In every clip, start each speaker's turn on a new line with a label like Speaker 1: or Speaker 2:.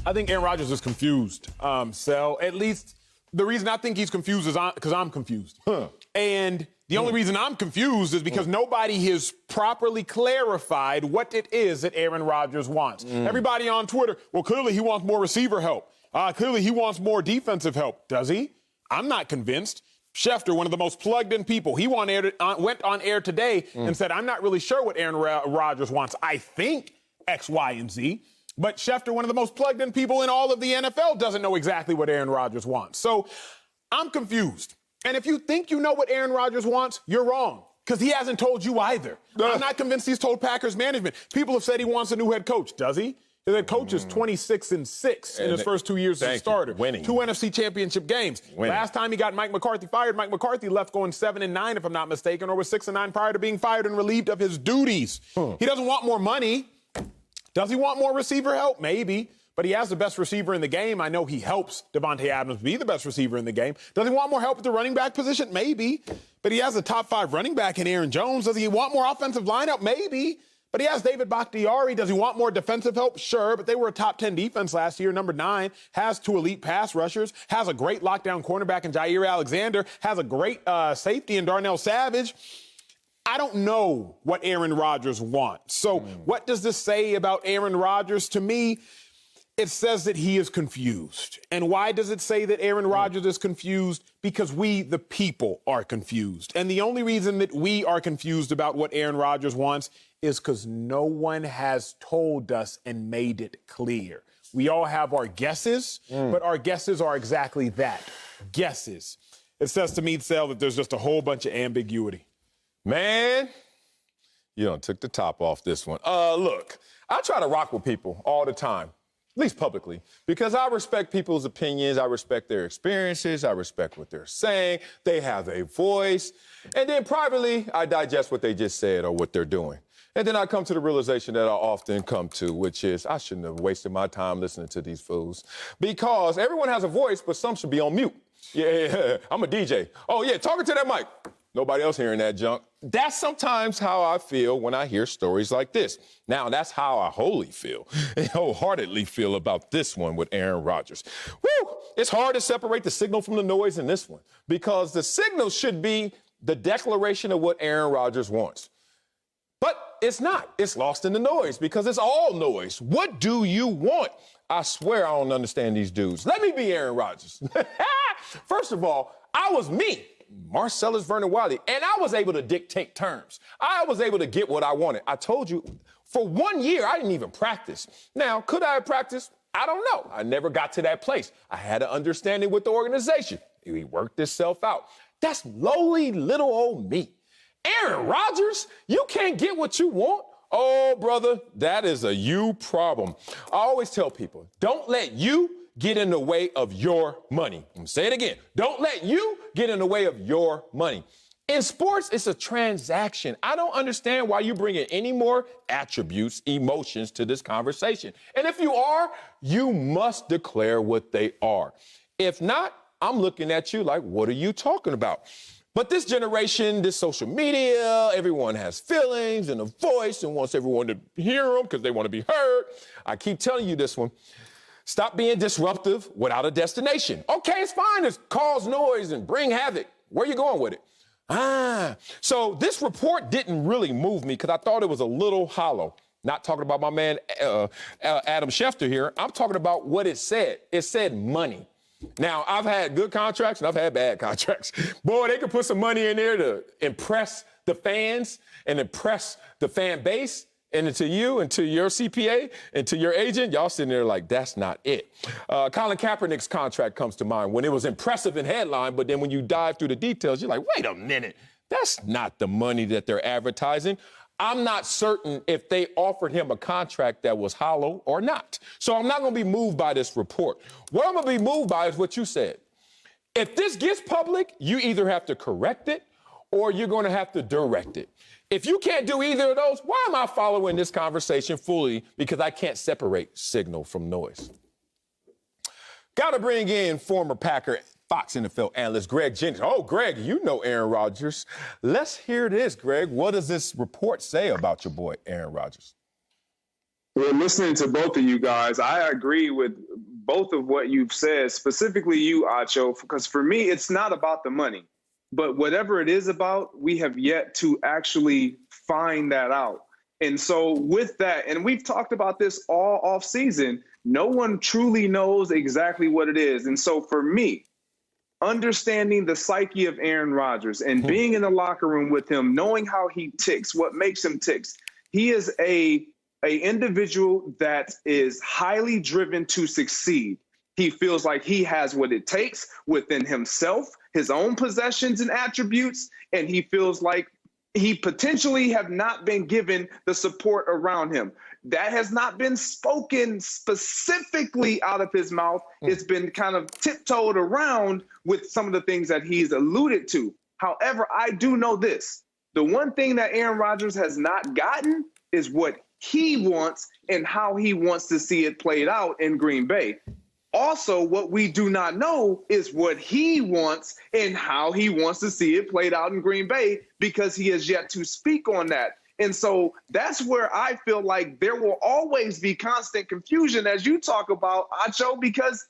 Speaker 1: I think Aaron Rodgers is confused, Sel. At least the reason I think he's confused is because I'm confused. And the only reason I'm confused is because nobody has properly clarified what it is that Aaron Rodgers wants. Everybody on Twitter, well, clearly he wants more receiver help. Clearly he wants more defensive help. Does he? I'm not convinced. Schefter, one of the most plugged-in people, he went on air today and said, I'm not really sure what Aaron Rodgers wants. I think X, Y, and Z. But Schefter, one of the most plugged-in people in all of the NFL, doesn't know exactly what Aaron Rodgers wants. So I'm confused. And if you think you know what Aaron Rodgers wants, you're wrong, because he hasn't told you either. I'm not convinced he's told Packers management. People have said he wants a new head coach. Does he? His head coach is 26-6 in his first 2 years as a starter.
Speaker 2: Winning.
Speaker 1: 2 NFC championship games. Last time he got Mike McCarthy fired, Mike McCarthy left going 7-9, if I'm not mistaken, or was 6-9 prior to being fired and relieved of his duties. He doesn't want more money. Does he want more receiver help? Maybe. But he has the best receiver in the game. I know he helps Devontae Adams be the best receiver in the game. Does he want more help at the running back position? Maybe. But he has a top 5 running back in Aaron Jones. Does he want more offensive lineup? Maybe. But he has David Bakhtiari. Does he want more defensive help? Sure, but they were a top 10 defense last year. Number 9, has 2 elite pass rushers, has a great lockdown cornerback in Jair Alexander, has a great safety in Darnell Savage. I don't know what Aaron Rodgers wants. So what does this say about Aaron Rodgers? To me, it says that he is confused. And why does it say that Aaron Rodgers is confused? Because we, the people, are confused. And the only reason that we are confused about what Aaron Rodgers wants is because no one has told us and made it clear. We all have our guesses, but our guesses are exactly that, guesses. It says to me, Sal, that there's just a whole bunch of ambiguity.
Speaker 2: Man, you done took the top off this one. Look, I try to rock with people all the time, at least publicly, because I respect people's opinions. I respect their experiences. I respect what they're saying. They have a voice. And then privately, I digest what they just said or what they're doing. And then I come to the realization that I often come to, which is I shouldn't have wasted my time listening to these fools, because everyone has a voice, but some should be on mute. Yeah, I'm a DJ. Oh, yeah, talking to that mic. Nobody else hearing that junk. That's sometimes how I feel when I hear stories like this. Now, that's how I wholeheartedly feel about this one with Aaron Rodgers. Woo! It's hard to separate the signal from the noise in this one, because the signal should be the declaration of what Aaron Rodgers wants. But it's not. It's lost in the noise because it's all noise. What do you want? I swear I don't understand these dudes. Let me be Aaron Rodgers. First of all, I was me. Marcellus Wiley, and I was able to dictate terms. I was able to get what I wanted. I told you, for 1 year, I didn't even practice. Now, could I have practiced? I don't know. I never got to that place. I had an understanding with the organization. We worked itself out. That's lowly little old me. Aaron Rodgers, you can't get what you want? Oh, brother, that is a you problem. I always tell people, don't let you get in the way of your money. I'm gonna say it again. Don't let you get in the way of your money. In sports, it's a transaction. I don't understand why you bring in any more attributes, emotions to this conversation. And if you are, you must declare what they are. If not, I'm looking at you like, what are you talking about? But this generation, this social media, everyone has feelings and a voice and wants everyone to hear them because they want to be heard. I keep telling you this one. Stop being disruptive without a destination. Okay, it's fine to cause noise and bring havoc. Where are you going with it? So this report didn't really move me because I thought it was a little hollow. Not talking about my man Adam Schefter here. I'm talking about what it said. It said money. Now, I've had good contracts and I've had bad contracts. Boy, they could put some money in there to impress the fans and impress the fan base. And to you and to your CPA and to your agent, y'all sitting there like, that's not it. Colin Kaepernick's contract comes to mind when it was impressive in headline, but then when you dive through the details, you're like, wait a minute, that's not the money that they're advertising. I'm not certain if they offered him a contract that was hollow or not. So I'm not going to be moved by this report. What I'm going to be moved by is what you said. If this gets public, you either have to correct it or you're going to have to direct it. If you can't do either of those, why am I following this conversation fully? Because I can't separate signal from noise. Got to bring in former Packer Fox NFL analyst Greg Jennings. Oh, Greg, you know Aaron Rodgers. Let's hear this, Greg. What does this report say about your boy Aaron Rodgers?
Speaker 3: Well, listening to both of you guys, I agree with both of what you've said, specifically you, Acho, because for me, it's not about the money. But whatever it is about, we have yet to actually find that out. And so with that, and we've talked about this all off season, no one truly knows exactly what it is. And so for me, understanding the psyche of Aaron Rodgers and being in the locker room with him, knowing how he ticks, what makes him ticks, he is a individual that is highly driven to succeed. He feels like he has what it takes within himself, his own possessions and attributes, and he feels like he potentially have not been given the support around him. That has not been spoken specifically out of his mouth. It's been kind of tiptoed around with some of the things that he's alluded to. However, I do know this. The one thing that Aaron Rodgers has not gotten is what he wants and how he wants to see it played out in Green Bay. Also, what we do not know is what he wants and how he wants to see it played out in Green Bay, because he has yet to speak on that. And so that's where I feel like there will always be constant confusion, as you talk about, Acho, because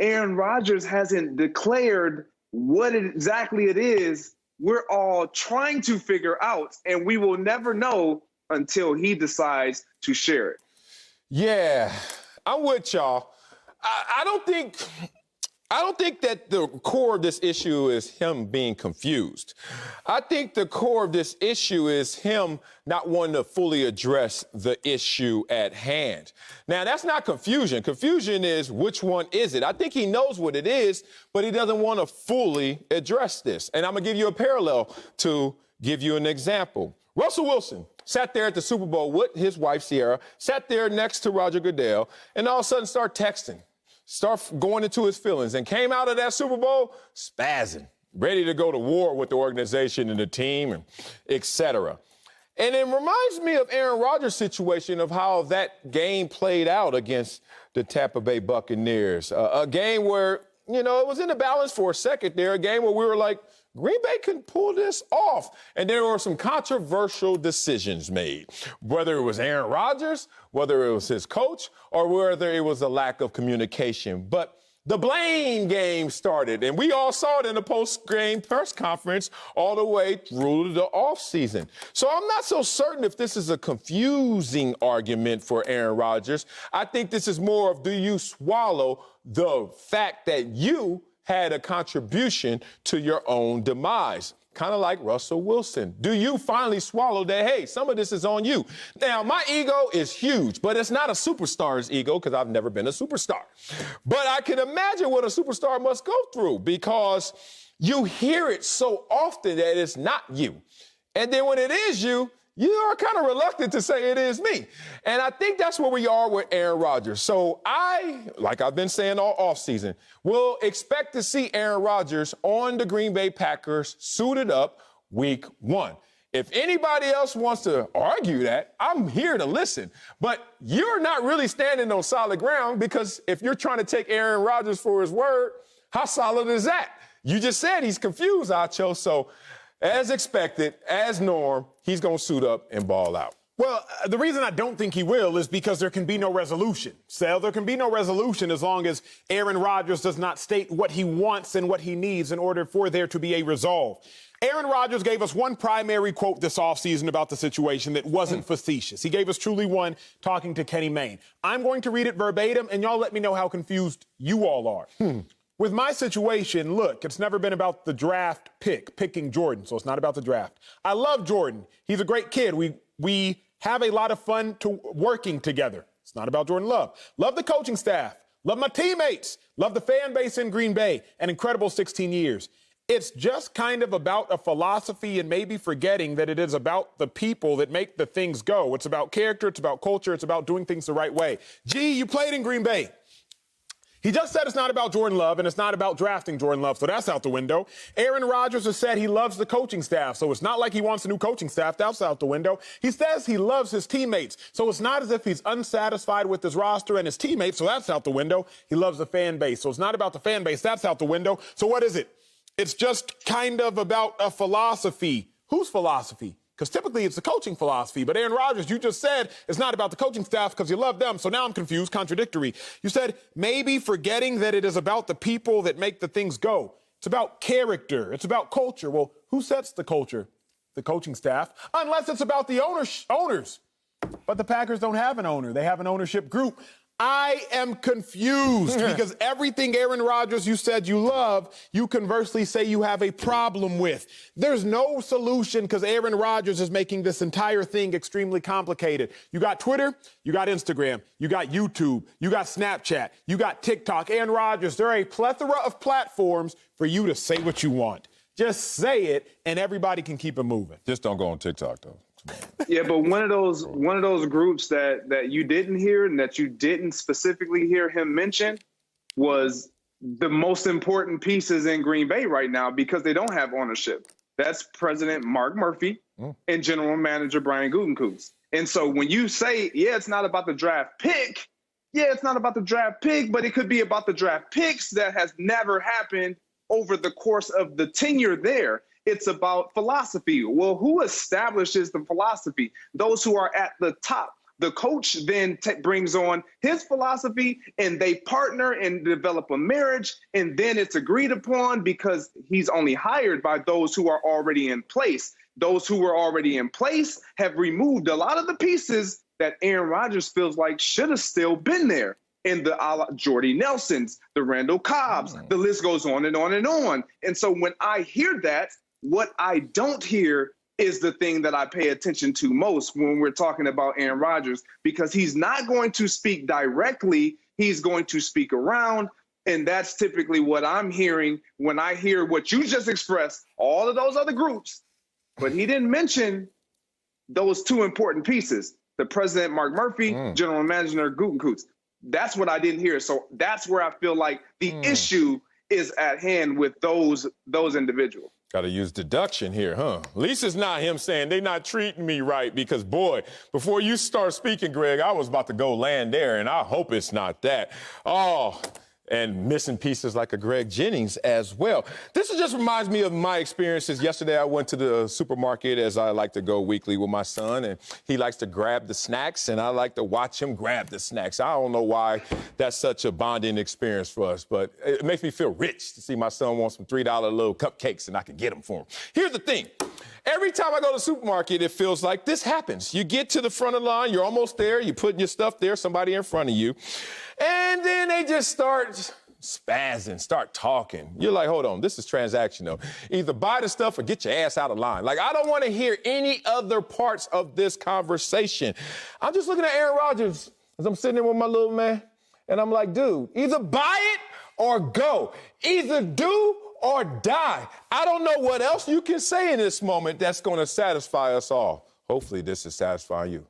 Speaker 3: Aaron Rodgers hasn't declared what exactly it is we're all trying to figure out, and we will never know until he decides to share it.
Speaker 2: Yeah, I'm with y'all. I don't think that the core of this issue is him being confused. I think the core of this issue is him not wanting to fully address the issue at hand. Now, that's not confusion. Confusion is, which one is it? I think he knows what it is, but he doesn't want to fully address this. And I'm going to give you a parallel to give you an example. Russell Wilson sat there at the Super Bowl with his wife, Sierra, sat there next to Roger Goodell, and all of a sudden start texting. Start going into his feelings, and came out of that Super Bowl spazzing, ready to go to war with the organization and the team, and et cetera. And it reminds me of Aaron Rodgers' situation, of how that game played out against the Tampa Bay Buccaneers. A game where, it was in the balance for a second there, a game where we were like, Green Bay can pull this off. And there were some controversial decisions made, whether it was Aaron Rodgers, whether it was his coach, or whether it was a lack of communication. But the blame game started, and we all saw it in the post-game press conference all the way through the offseason. So I'm not so certain if this is a confusing argument for Aaron Rodgers. I think this is more of, do you swallow the fact that you had a contribution to your own demise? Kind of like Russell Wilson. Do you finally swallow that, hey, some of this is on you? Now, my ego is huge, but it's not a superstar's ego, because I've never been a superstar. But I can imagine what a superstar must go through, because you hear it so often that it's not you. And then when it is you, you are kind of reluctant to say it is me. And I think that's where we are with Aaron Rodgers. So like I've been saying all offseason, will expect to see Aaron Rodgers on the Green Bay Packers suited up week 1. If anybody else wants to argue that, I'm here to listen. But you're not really standing on solid ground, because if you're trying to take Aaron Rodgers for his word, how solid is that? You just said he's confused, Acho. So as expected, as norm, he's going to suit up and ball out.
Speaker 1: Well, the reason I don't think he will is because there can be no resolution. So there can be no resolution as long as Aaron Rodgers does not state what he wants and what he needs in order for there to be a resolve. Aaron Rodgers gave us one primary quote this offseason about the situation that wasn't facetious. He gave us truly one talking to Kenny Mayne. I'm going to read it verbatim, and y'all let me know how confused you all are. With my situation, look, it's never been about the draft picking Jordan, so it's not about the draft. I love Jordan. He's a great kid. We have a lot of fun working together. It's not about Jordan Love. Love the coaching staff. Love my teammates. Love the fan base in Green Bay. An incredible 16 years. It's just kind of about a philosophy, and maybe forgetting that it is about the people that make the things go. It's about character. It's about culture. It's about doing things the right way. Gee, you played in Green Bay. He just said it's not about Jordan Love, and it's not about drafting Jordan Love, so that's out the window. Aaron Rodgers has said he loves the coaching staff, so it's not like he wants a new coaching staff. That's out the window. He says he loves his teammates, so it's not as if he's unsatisfied with his roster and his teammates, so that's out the window. He loves the fan base, so it's not about the fan base. That's out the window. So what is it? It's just kind of about a philosophy. Whose philosophy? Because typically it's the coaching philosophy. But Aaron Rodgers, you just said it's not about the coaching staff because you love them. So now I'm confused, contradictory. You said maybe forgetting that it is about the people that make the things go. It's about character. It's about culture. Well, who sets the culture? The coaching staff. Unless it's about the owners. But the Packers don't have an owner. They have an ownership group. I am confused because everything Aaron Rodgers you said you love, you conversely say you have a problem with. There's no solution because Aaron Rodgers is making this entire thing extremely complicated. You got Twitter, you got Instagram, you got YouTube, you got Snapchat, you got TikTok. Aaron Rodgers, there are a plethora of platforms for you to say what you want. Just say it and everybody can keep it moving.
Speaker 2: Just don't go on TikTok, though.
Speaker 3: Yeah, but one of those groups that you didn't hear and that you didn't specifically hear him mention was the most important pieces in Green Bay right now because they don't have ownership. That's President Mark Murphy and General Manager Brian Gutekunst. And so when you say, yeah, it's not about the draft pick, it's not about the draft pick, but it could be about the draft picks that has never happened over the course of the tenure there. It's about philosophy. Well, who establishes the philosophy? Those who are at the top. The coach then brings on his philosophy and they partner and develop a marriage. And then it's agreed upon because he's only hired by those who are already in place. Those who were already in place have removed a lot of the pieces that Aaron Rodgers feels like should have still been there. And the Jordy Nelsons, the Randall Cobbs, the list goes on and on and on. And so when I hear that, what I don't hear is the thing that I pay attention to most when we're talking about Aaron Rodgers, because he's not going to speak directly. He's going to speak around. And that's typically what I'm hearing when I hear what you just expressed, all of those other groups. But he didn't mention those two important pieces, the President Mark Murphy, General Manager Gutekunst. That's what I didn't hear. So that's where I feel like the issue is at hand with those individuals.
Speaker 2: Got to use deduction here, huh? At least it's not him saying they're not treating me right because, boy, before you start speaking, Greg, I was about to go land there, and I hope it's not that. Oh, and missing pieces like a Greg Jennings as well. This just reminds me of my experiences. Yesterday, I went to the supermarket, as I like to go weekly with my son, and he likes to grab the snacks, and I like to watch him grab the snacks. I don't know why that's such a bonding experience for us, but it makes me feel rich to see my son want some $3 little cupcakes, and I can get them for him. Here's the thing. Every time I go to the supermarket, it feels like this happens. You get to the front of the line, you're almost there, you're putting your stuff there, somebody in front of you, and then they just start spazzing, start talking. You're like, hold on, this is transactional. Either buy the stuff or get your ass out of line. Like, I don't want to hear any other parts of this conversation. I'm just looking at Aaron Rodgers as I'm sitting there with my little man, and I'm like, dude, either buy it or go. Either do or die. I don't know what else you can say in this moment that's going to satisfy us all. Hopefully this is satisfying you.